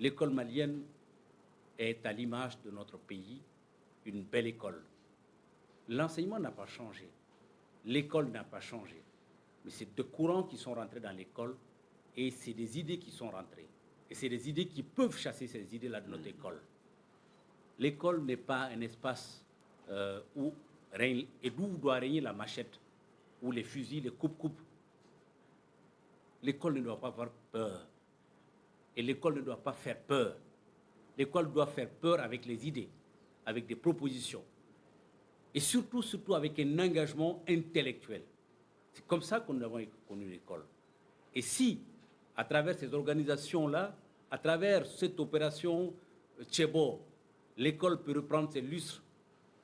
l'école malienne est à l'image de notre pays, une belle école. L'enseignement n'a pas changé, l'école n'a pas changé, mais c'est deux courants qui sont rentrés dans l'école et c'est des idées qui sont rentrées. Et c'est des idées qui peuvent chasser ces idées-là de notre école. L'école n'est pas un espace où règne et d'où doit régner la machette, ou les fusils, les coupes-coupes. L'école ne doit pas avoir peur. Et l'école ne doit pas faire peur. L'école doit faire peur avec les idées, avec des propositions. Et surtout avec un engagement intellectuel. C'est comme ça que nous avons connu l'école. Et si, à travers ces organisations-là, à travers cette opération Tchebo, l'école peut reprendre ses lustres,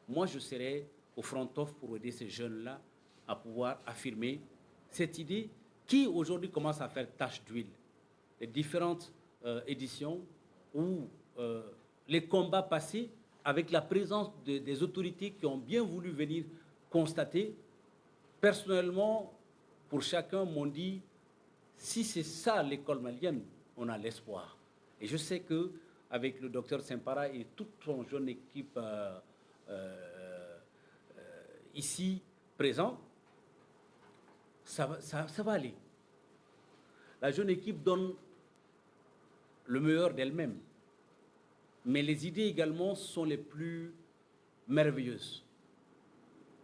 moi je serai au front-off pour aider ces jeunes-là à pouvoir affirmer cette idée qui aujourd'hui commence à faire tache d'huile. Les différentes éditions où les combats passés avec la présence des autorités qui ont bien voulu venir constater. Personnellement, pour chacun m'ont dit, si c'est ça l'école malienne, on a l'espoir. Et je sais qu'avec le docteur Sempara et toute son jeune équipe ici présent, ça va aller. La jeune équipe donne le meilleur d'elle-même. Mais les idées également sont les plus merveilleuses.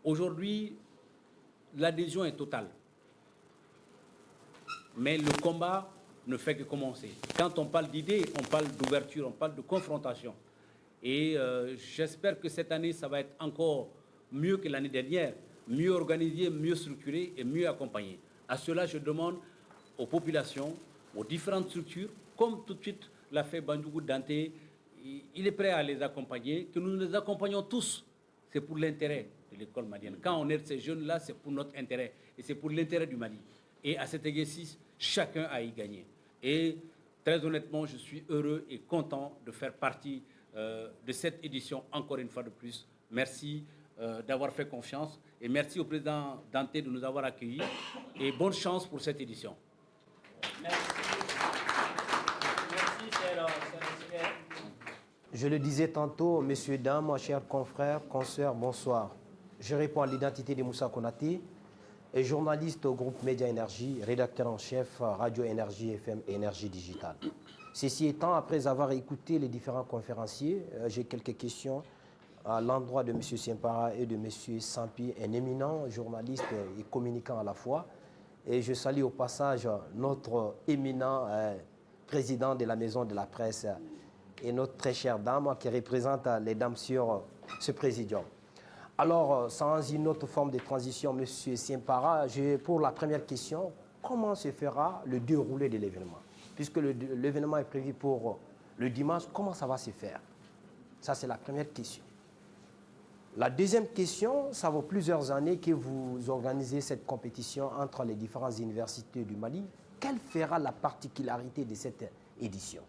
Aujourd'hui, l'adhésion est totale. Mais le combat ne fait que commencer. Quand on parle d'idées, on parle d'ouverture, on parle de confrontation. Et j'espère que cette année, ça va être encore mieux que l'année dernière, mieux organisé, mieux structuré et mieux accompagné. À cela, je demande aux populations, aux différentes structures, comme tout de suite l'a fait Bandjougou Dante, il est prêt à les accompagner, que nous les accompagnons tous. C'est pour l'intérêt de l'école malienne. Quand on aide ces jeunes-là, c'est pour notre intérêt et c'est pour l'intérêt du Mali. Et à cet exercice, chacun a y gagné. Et très honnêtement, je suis heureux et content de faire partie de cette édition, encore une fois de plus. Merci d'avoir fait confiance et merci au président Dante de nous avoir accueillis et bonne chance pour cette édition. Merci. Merci, cher expert. Je le disais tantôt, messieurs, dames, chers confrères, consoeurs, bonsoir. Je réponds à l'identité de Moussa Konaté, et journaliste au groupe Média Énergie, rédacteur en chef Radio Énergie FM et Énergie Digitale. Ceci étant, après avoir écouté les différents conférenciers, j'ai quelques questions à l'endroit de M. Sempara et de M. Sampi, un éminent journaliste et communicant à la fois. Et je salue au passage notre éminent président de la Maison de la Presse et notre très chère dame qui représente les dames sur ce présidium. Alors, sans une autre forme de transition, M. Sempara, pour la première question, comment se fera le déroulé de l'événement? Puisque l'événement est prévu pour le dimanche, comment ça va se faire? Ça, c'est la première question. La deuxième question, ça vaut plusieurs années que vous organisez cette compétition entre les différentes universités du Mali. Quelle sera la particularité de cette édition?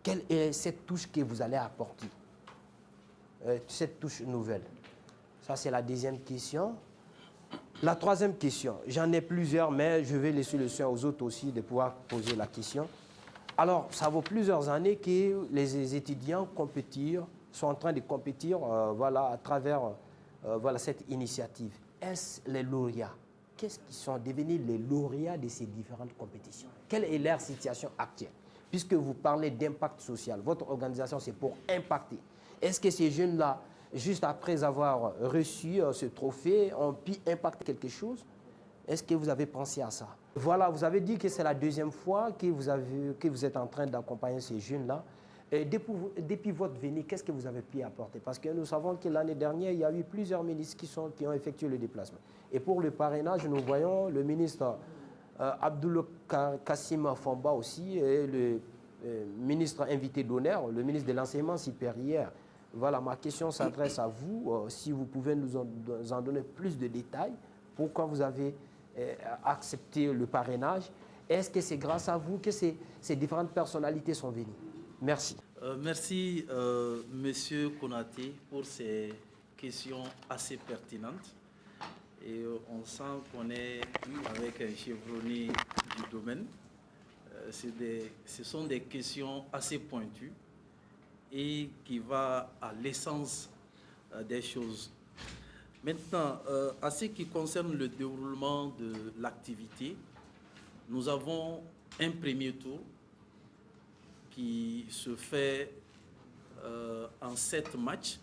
Quelle est cette touche que vous allez apporter? Cette touche nouvelle. Ça, c'est la deuxième question. La troisième question, j'en ai plusieurs, mais je vais laisser le soin aux autres aussi de pouvoir poser la question. Alors, ça vaut plusieurs années que les étudiants sont en train de compétir voilà, à travers voilà, cette initiative. Est-ce les lauréats? Qu'est-ce qui sont devenus les lauréats de ces différentes compétitions? Quelle est leur situation actuelle? Puisque vous parlez d'impact social, votre organisation, c'est pour impacter. Est-ce que ces jeunes-là, juste après avoir reçu ce trophée, ont pu impacter quelque chose? Est-ce que vous avez pensé à ça? Voilà, vous avez dit que c'est la deuxième fois que vous êtes en train d'accompagner ces jeunes-là. Depuis votre venue, qu'est-ce que vous avez pu apporter? Parce que nous savons que l'année dernière, il y a eu plusieurs ministres qui ont effectué le déplacement. Et pour le parrainage, nous voyons le ministre Abdoul Kassim Fomba aussi, et le ministre invité d'honneur, le ministre de l'Enseignement supérieur. Voilà, ma question s'adresse à vous, si vous pouvez nous en donner plus de détails. Pourquoi vous avez accepté le parrainage? Est-ce que c'est grâce à vous que ces différentes personnalités sont venues? Merci. Merci, Monsieur Konaté, pour ces questions assez pertinentes. Et on sent qu'on est avec un chevronné du domaine. ce sont des questions assez pointues et qui vont à l'essence des choses. Maintenant, à ce qui concerne le déroulement de l'activité, nous avons un premier tour qui se fait en 7 matchs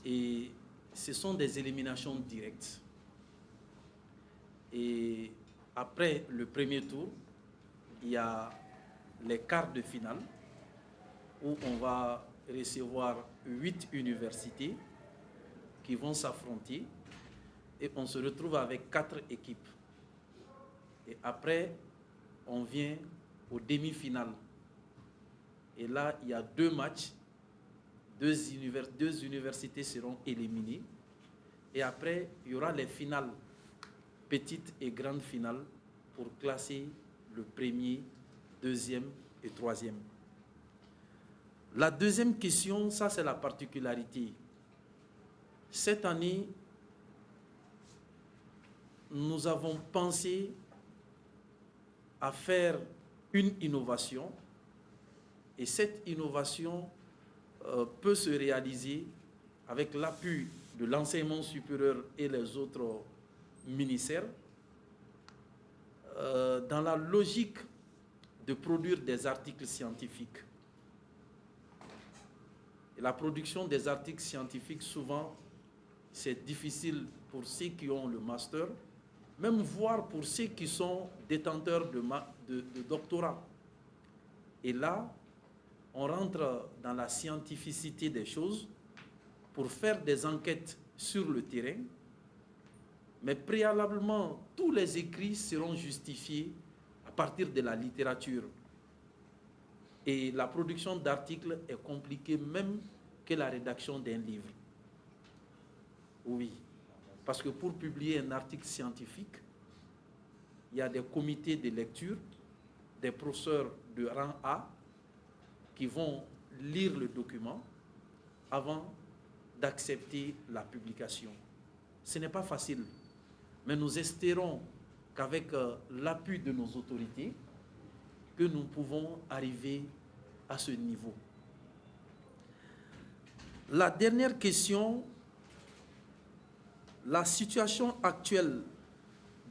et ce sont des éliminations directes. Et après le premier tour, il y a les quarts de finale où on va recevoir 8 universités qui vont s'affronter et on se retrouve avec 4 équipes. Et après, on vient aux demi-finales. Et là, il y a 2 matchs, 2 universités seront éliminées. Et après, il y aura les finales, petites et grandes finales, pour classer le premier, deuxième et troisième. La deuxième question, ça c'est la particularité. Cette année, nous avons pensé à faire une innovation et cette innovation peut se réaliser avec l'appui de l'enseignement supérieur et les autres ministères dans la logique de produire des articles scientifiques. Et la production des articles scientifiques, souvent, c'est difficile pour ceux qui ont le master, même voire pour ceux qui sont détenteurs de doctorat. Et là, on rentre dans la scientificité des choses pour faire des enquêtes sur le terrain, mais préalablement, tous les écrits seront justifiés à partir de la littérature. Et la production d'articles est compliquée même que la rédaction d'un livre. Oui, parce que pour publier un article scientifique, il y a des comités de lecture, des professeurs de rang A qui vont lire le document avant d'accepter la publication. Ce n'est pas facile, mais nous espérons qu'avec l'appui de nos autorités, que nous pouvons arriver à ce niveau. La dernière question, la situation actuelle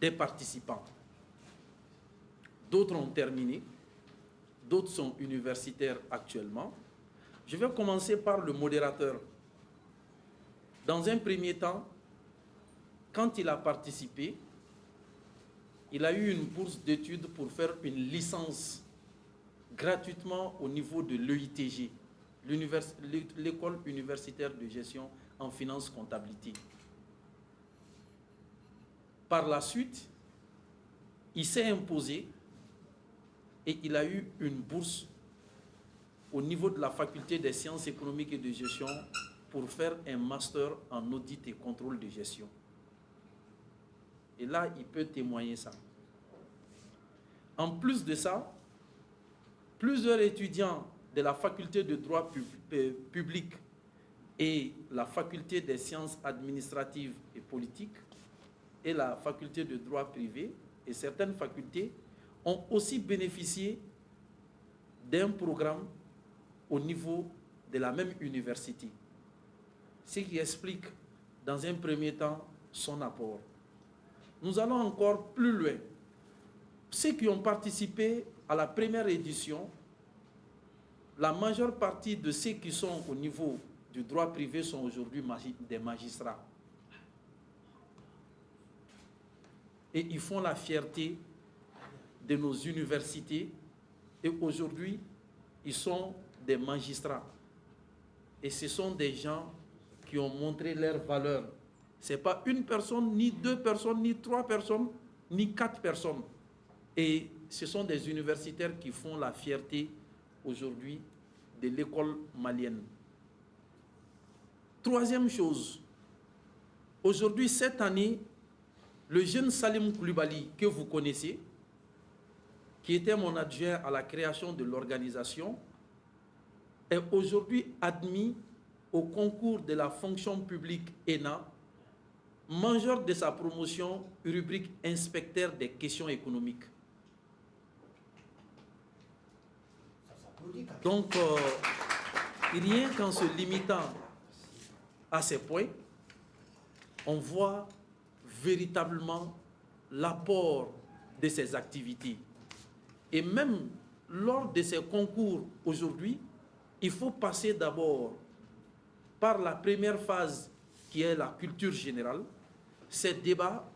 des participants. D'autres ont terminé, d'autres sont universitaires actuellement. Je vais commencer par le modérateur. Dans un premier temps, quand il a participé, il a eu une bourse d'études pour faire une licence gratuitement au niveau de l'EITG, l'École universitaire de gestion en finance comptabilité. Par la suite, il s'est imposé et il a eu une bourse au niveau de la faculté des sciences économiques et de gestion pour faire un master en audit et contrôle de gestion. Et là, il peut témoigner ça. En plus de ça, plusieurs étudiants de la faculté de droit public et la faculté des sciences administratives et politiques et la faculté de droit privé et certaines facultés ont aussi bénéficié d'un programme au niveau de la même université. Ce qui explique dans un premier temps son apport. Nous allons encore plus loin. Ceux qui ont participé à la première édition, la majeure partie de ceux qui sont au niveau du droit privé sont aujourd'hui des magistrats. Et ils font la fierté de nos universités. Et aujourd'hui, ils sont des magistrats. Et ce sont des gens qui ont montré leur valeur. Ce n'est pas une personne, ni 2 personnes, ni 3 personnes, ni 4 personnes. Et ce sont des universitaires qui font la fierté aujourd'hui de l'école malienne. Troisième chose, aujourd'hui, cette année, le jeune Salim Koulibaly, que vous connaissez, qui était mon adjoint à la création de l'organisation, est aujourd'hui admis au concours de la fonction publique ENA, major de sa promotion, rubrique inspecteur des questions économiques. Donc, rien qu'en se limitant à ces points, on voit véritablement l'apport de ces activités. Et même lors de ces concours aujourd'hui, il faut passer d'abord par la première phase qui est la culture générale. Ces débats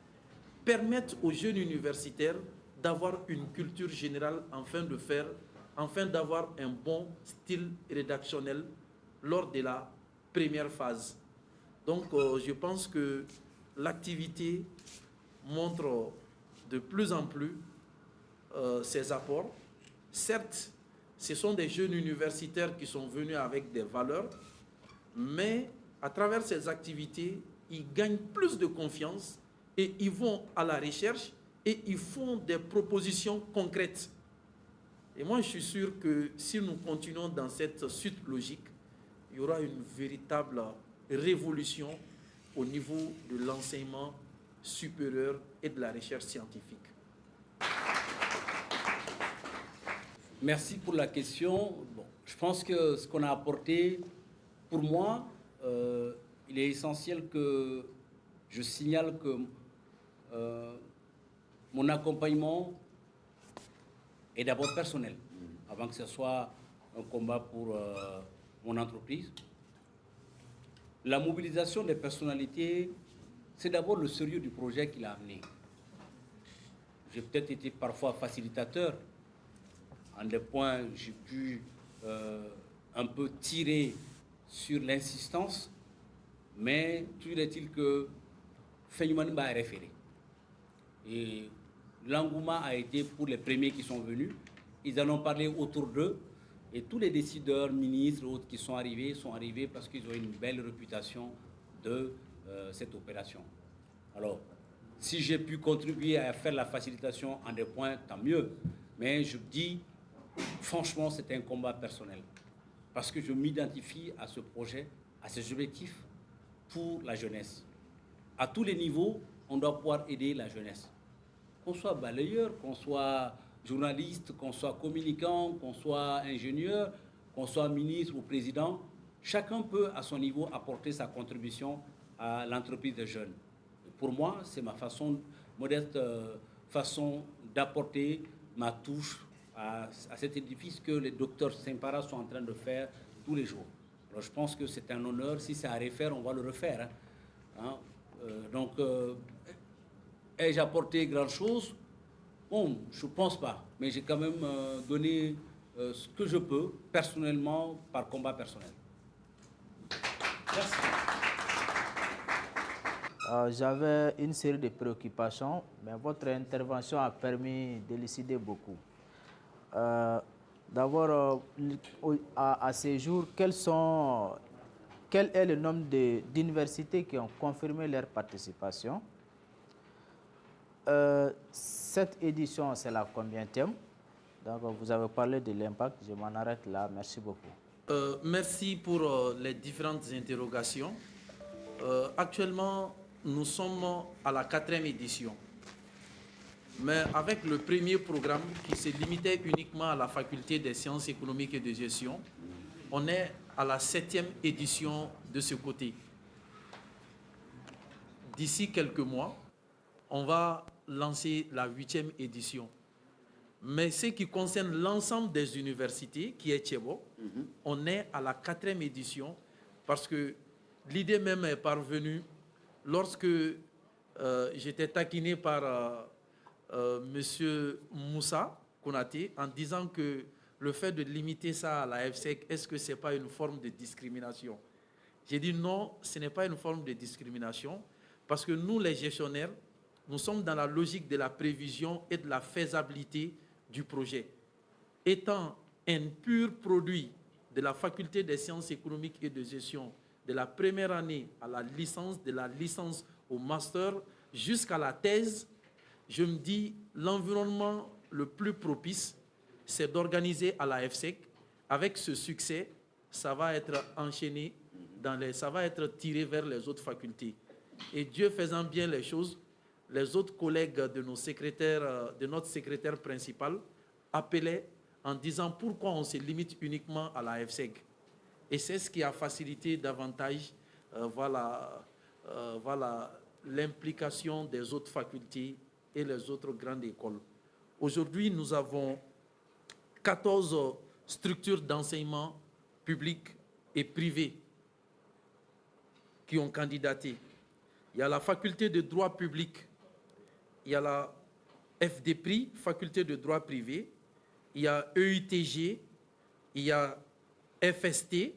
permettent aux jeunes universitaires d'avoir une culture générale afin d'avoir un bon style rédactionnel lors de la première phase. Donc, je pense que l'activité montre de plus en plus ses apports. Certes, ce sont des jeunes universitaires qui sont venus avec des valeurs, mais à travers ces activités, ils gagnent plus de confiance et ils vont à la recherche et ils font des propositions concrètes. Et moi, je suis sûr que si nous continuons dans cette suite logique, il y aura une véritable révolution au niveau de l'enseignement supérieur et de la recherche scientifique. Merci pour la question. Bon, je pense que ce qu'on a apporté, pour moi, il est essentiel que je signale que mon accompagnement est d'abord personnel, avant que ce soit un combat pour mon entreprise. La mobilisation des personnalités, c'est d'abord le sérieux du projet qui l'a amené. J'ai peut-être été parfois facilitateur. En des points, j'ai pu un peu tirer sur l'insistance, mais toujours est-il que Fenyman m'a référé. Et l'engouement a été pour les premiers qui sont venus. Ils en ont parlé autour d'eux. Et tous les décideurs, ministres, autres qui sont arrivés parce qu'ils ont une belle réputation de cette opération. Alors, si j'ai pu contribuer à faire la facilitation en des points, tant mieux. Mais je dis, franchement, c'est un combat personnel. Parce que je m'identifie à ce projet, à ces objectifs pour la jeunesse. À tous les niveaux, on doit pouvoir aider la jeunesse. Qu'on soit balayeur, qu'on soit journaliste, qu'on soit communicant, qu'on soit ingénieur, qu'on soit ministre ou président, chacun peut à son niveau apporter sa contribution à l'entreprise des jeunes. Et pour moi, c'est ma modeste façon d'apporter ma touche à cet édifice que les docteurs Saint-Para sont en train de faire tous les jours. Alors je pense que c'est un honneur. Si c'est à refaire, on va le refaire. Donc, ai-je apporté grand-chose? Bon, je ne pense pas. Mais j'ai quand même donné ce que je peux, personnellement, par combat personnel. Merci. J'avais une série de préoccupations, mais votre intervention a permis d'élucider beaucoup. D'abord, à ces jours, quel est le nombre d'universités qui ont confirmé leur participation? Cette édition, c'est la combienième? Donc, vous avez parlé de l'impact, je m'en arrête là. Merci beaucoup. Merci pour les différentes interrogations. Actuellement, nous sommes à la 4e édition. Mais avec le premier programme qui se limitait uniquement à la faculté des sciences économiques et de gestion, on est à la 7e édition de ce côté. D'ici quelques mois, on va lancer la 8e édition. Mais ce qui concerne l'ensemble des universités, qui est Tchebo, on est à la 4e édition parce que l'idée même est parvenue lorsque j'étais taquiné par M. Moussa Konaté en disant que le fait de limiter ça à la FSEC, est-ce que ce n'est pas une forme de discrimination? J'ai dit non, ce n'est pas une forme de discrimination parce que nous, les gestionnaires, nous sommes dans la logique de la prévision et de la faisabilité du projet. Étant un pur produit de la faculté des sciences économiques et de gestion de la première année à la licence, de la licence au master jusqu'à la thèse, je me dis l'environnement le plus propice, c'est d'organiser à la FSEC. Avec ce succès, ça va être enchaîné, ça va être tiré vers les autres facultés. Et Dieu faisant bien les choses, les autres collègues de nos secrétaires, de notre secrétaire principal, appelaient en disant pourquoi on se limite uniquement à la FSEG. Et c'est ce qui a facilité davantage l'implication des autres facultés et les autres grandes écoles. Aujourd'hui, nous avons 14 structures d'enseignement publiques et privées qui ont candidaté. Il y a la faculté de droit public, il y a la FDPRI, faculté de droit privé, il y a EITG, il y a FST,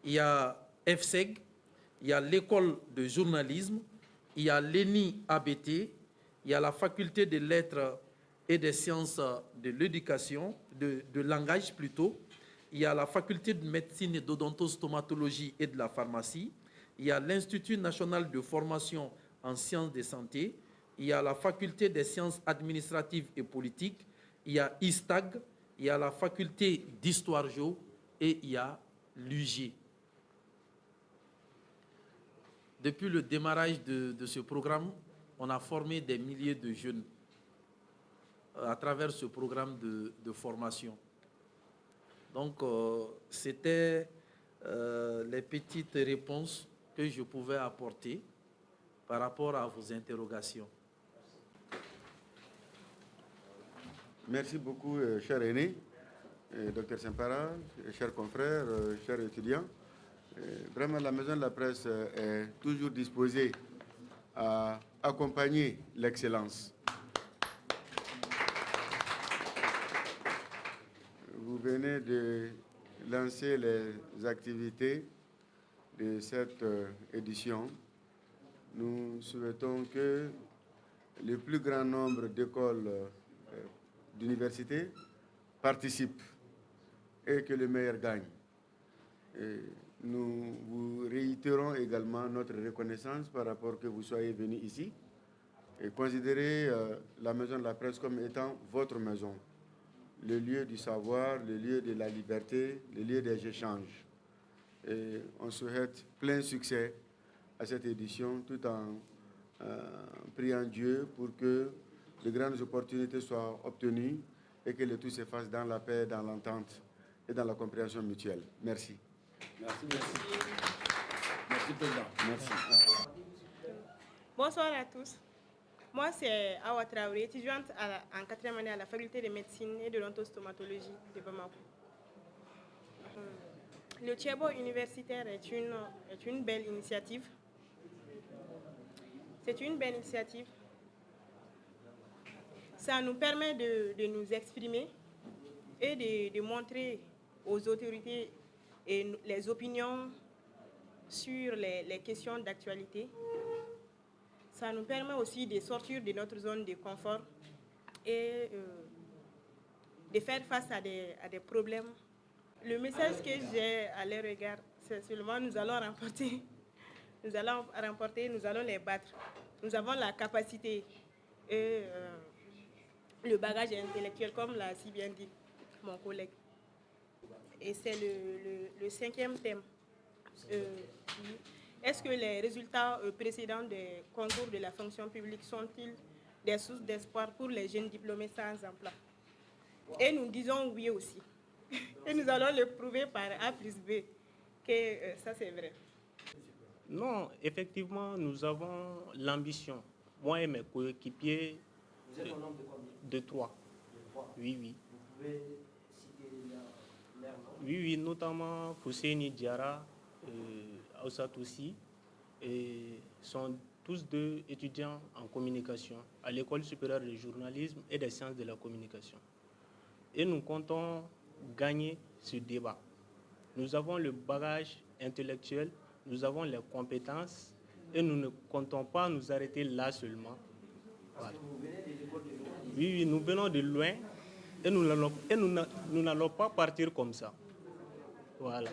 il y a FSEG, il y a l'école de journalisme, il y a l'ENI ABT, il y a la faculté des lettres et des sciences de l'éducation, de langage plutôt, il y a la faculté de médecine et d'odontostomatologie et de la pharmacie, il y a l'Institut national de formation en sciences de santé, il y a la faculté des sciences administratives et politiques, il y a ISTAG, il y a la faculté d'histoire-géo et il y a l'UG. Depuis le démarrage de ce programme, on a formé des milliers de jeunes à travers ce programme de formation. Donc, c'était les petites réponses que je pouvais apporter par rapport à vos interrogations. Merci beaucoup, cher aîné, Dr Sempara, chers confrères, chers étudiants. Vraiment, la Maison de la Presse est toujours disposée à accompagner l'excellence. Vous venez de lancer les activités de cette édition. Nous souhaitons que le plus grand nombre d'écoles d'universités participent et que le meilleur gagne. Et nous vous réitérons également notre reconnaissance par rapport que vous soyez venus ici et considérez la Maison de la Presse comme étant votre maison, le lieu du savoir, le lieu de la liberté, le lieu des échanges. Et on souhaite plein succès à cette édition tout en priant Dieu pour que de grandes opportunités soient obtenues et que le tout se fasse dans la paix, dans l'entente et dans la compréhension mutuelle. Merci. Merci, merci. Merci, Président. Merci. Bonsoir à tous. Moi, c'est Awa Traoré, étudiante en 4e année à la faculté de médecine et de l'odontostomatologie de Bamako. Le Tchèbo universitaire est une belle initiative. C'est une belle initiative. Ça nous permet de nous exprimer et de montrer aux autorités et les opinions sur les questions d'actualité. Ça nous permet aussi de sortir de notre zone de confort et de faire face à des problèmes. Le message que j'ai à leur égard, c'est seulement nous allons remporter. Nous allons remporter, nous allons les battre. Nous avons la capacité et le bagage intellectuel, comme l'a si bien dit mon collègue. Et c'est le 5e thème. Est-ce que les résultats précédents des concours de la fonction publique sont-ils des sources d'espoir pour les jeunes diplômés sans emploi? Et nous disons oui aussi. Et nous allons le prouver par A plus B que ça c'est vrai. Non, effectivement, nous avons l'ambition, moi et mes coéquipiers, de 3. Oui, oui. Vous pouvez citer leur nom? Oui, notamment Fousseini Diara, Aoussat aussi, et sont tous 2 étudiants en communication à l'École supérieure de journalisme et des sciences de la communication. Et nous comptons gagner ce débat. Nous avons le bagage intellectuel, nous avons les compétences et nous ne comptons pas nous arrêter là seulement. Voilà. Oui, nous venons de loin et nous n'allons pas partir comme ça. Voilà.